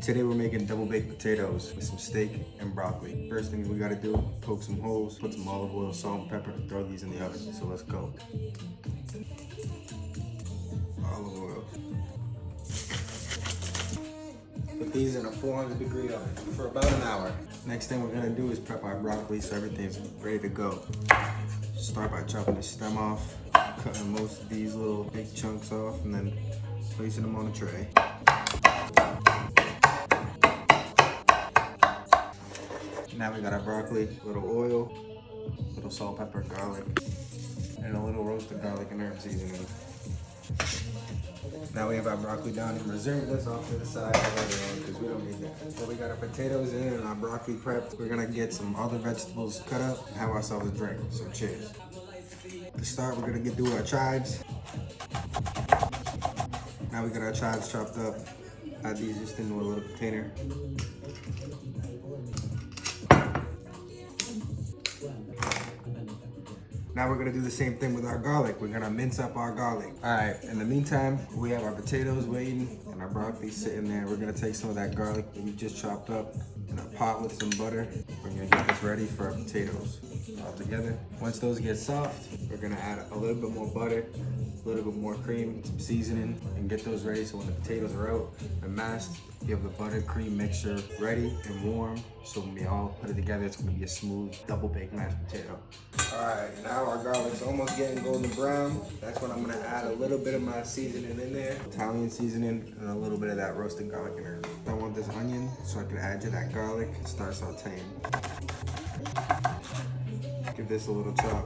Today we're making double baked potatoes with some steak and broccoli. First thing we gotta do, poke some holes, put some olive oil, salt, and pepper, throw these in the oven. So let's go. Olive oil. Put these in a 400-degree oven for about an hour. Next thing we're gonna do is prep our broccoli so everything's ready to go. Start by chopping the stem off, cutting most of these little big chunks off, and then placing them on a tray. Now we got our broccoli, a little oil, a little salt, pepper, garlic, and a little roasted garlic and herb seasoning. Now we have our broccoli down and reserve this off to the side because we don't need that. So we got our potatoes in and our broccoli prepped. We're gonna get some other vegetables cut up and have ourselves a drink. So cheers. To start, we're gonna do our chives. Now we got our chives chopped up. Add these just into a little container. Now we're gonna do the same thing with our garlic. We're gonna mince up our garlic. All right, in the meantime, we have our potatoes waiting and our broccoli sitting there. We're gonna take some of that garlic that we just chopped up in a pot with some butter. We're gonna get this ready for our potatoes all together. Once those get soft, we're gonna add a little bit more butter, a little bit more cream, some seasoning, and get those ready so when the potatoes are out and mashed, you have the butter cream mixture ready and warm. So when we all put it together, it's gonna be a smooth double baked mashed potato. All right, now our garlic's almost getting golden brown. That's when I'm gonna add a little bit of my seasoning in there. Italian seasoning and a little bit of that roasted garlic and herb. I want this onion so I can add to that garlic and start sauteing. Give this a little chop.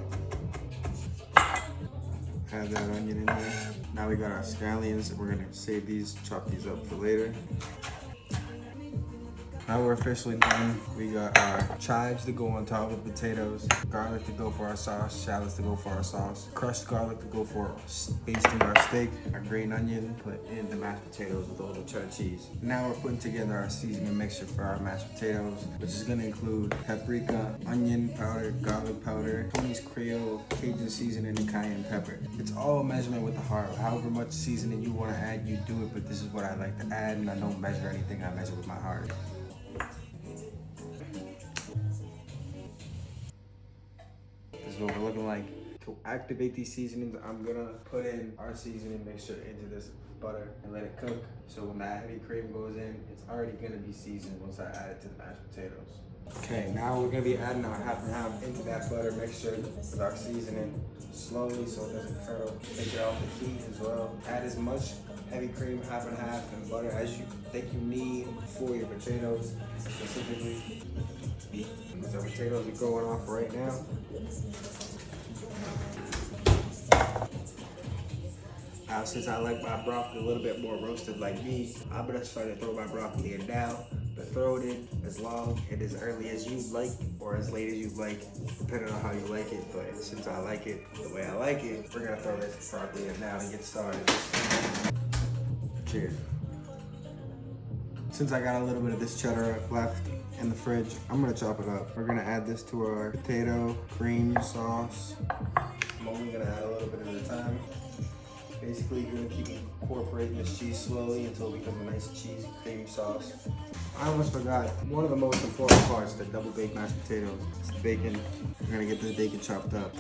Add that onion in there. Now we got our scallions. We're gonna save these, chop these up for later. Now we're officially done. We got our chives to go on top of the potatoes, garlic to go for our sauce, shallots to go for our sauce, crushed garlic to go for basting our steak, our green onion put in the mashed potatoes with a little cheddar cheese. Now we're putting together our seasoning mixture for our mashed potatoes, which is gonna include paprika, onion powder, garlic powder, Tony's Creole, Cajun seasoning, and cayenne pepper. It's all measurement with the heart. However much seasoning you wanna add, you do it, but this is what I like to add, and I don't measure anything, I measure with my heart. This is what we're looking like. To activate these seasonings, I'm gonna put in our seasoning mixture into this butter and let it cook. So when that heavy cream goes in, it's already gonna be seasoned once I add it to the mashed potatoes. Okay, now we're gonna be adding our half and half into that butter mixture with our seasoning slowly so it doesn't curdle. Take it off the heat as well. Add as much heavy cream, half and half, and butter as you think you need for your potatoes specifically. So our potatoes are going off right now. Since I like my broccoli a little bit more roasted like me, I'm gonna start to throw my broccoli in now, but throw it in as long and as early as you like, or as late as you like, depending on how you like it. But since I like it the way I like it, we're gonna throw this broccoli in now and get started. Cheers. Since I got a little bit of this cheddar left in the fridge, I'm gonna chop it up. We're gonna add this to our potato cream sauce. I'm only gonna add a little bit at a time. Basically, you're gonna keep incorporating this cheese slowly until it becomes a nice cheesy creamy sauce. I almost forgot, one of the most important parts to double baked mashed potatoes is the bacon. We're gonna get this bacon chopped up.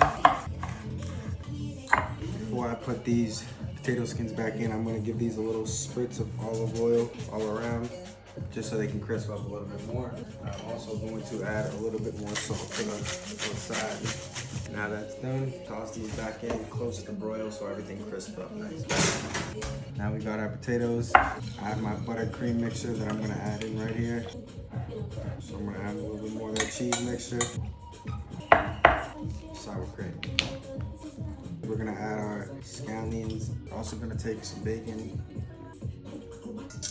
Before I put these potato skins back in, I'm gonna give these a little spritz of olive oil all around, just so they can crisp up a little bit more. I'm also going to add a little bit more salt to the side. Now that's done, toss these back in, close it to broil so everything crisps up nice. Now we got our potatoes. I have my buttercream mixture that I'm gonna add in right here. So I'm gonna add a little bit more of that cheese mixture. Sour cream. We're gonna add our scallions. Also gonna take some bacon.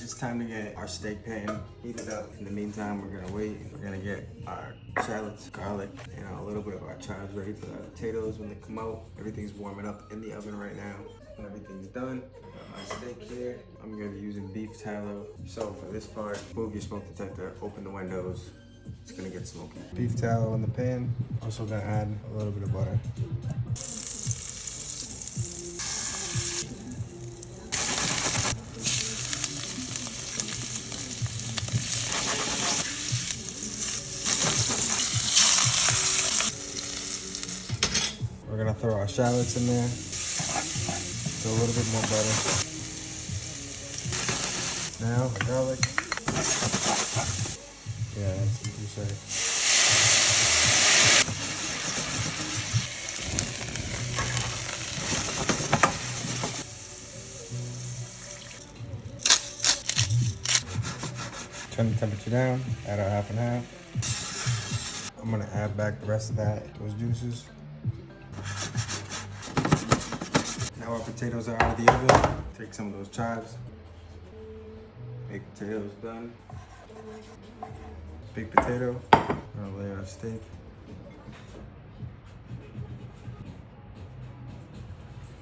It's time to get our steak pan heated up. In the meantime, we're gonna wait. We're gonna get our shallots, garlic, and a little bit of our chives ready for the potatoes when they come out. Everything's warming up in the oven right now. When everything's done, got my steak here. I'm gonna be using beef tallow. So for this part, move your smoke detector, open the windows. It's gonna get smoky. Beef tallow in the pan. Also gonna add a little bit of butter. throw our shallots in there. Throw a little bit more butter. Now, garlic. Yeah, that's what you say. Turn the temperature down, add our half and half. I'm gonna add back the rest of those juices. Now our potatoes are out of the oven. Take some of those chives. Baked potatoes done. Baked potato. I'll lay our steak.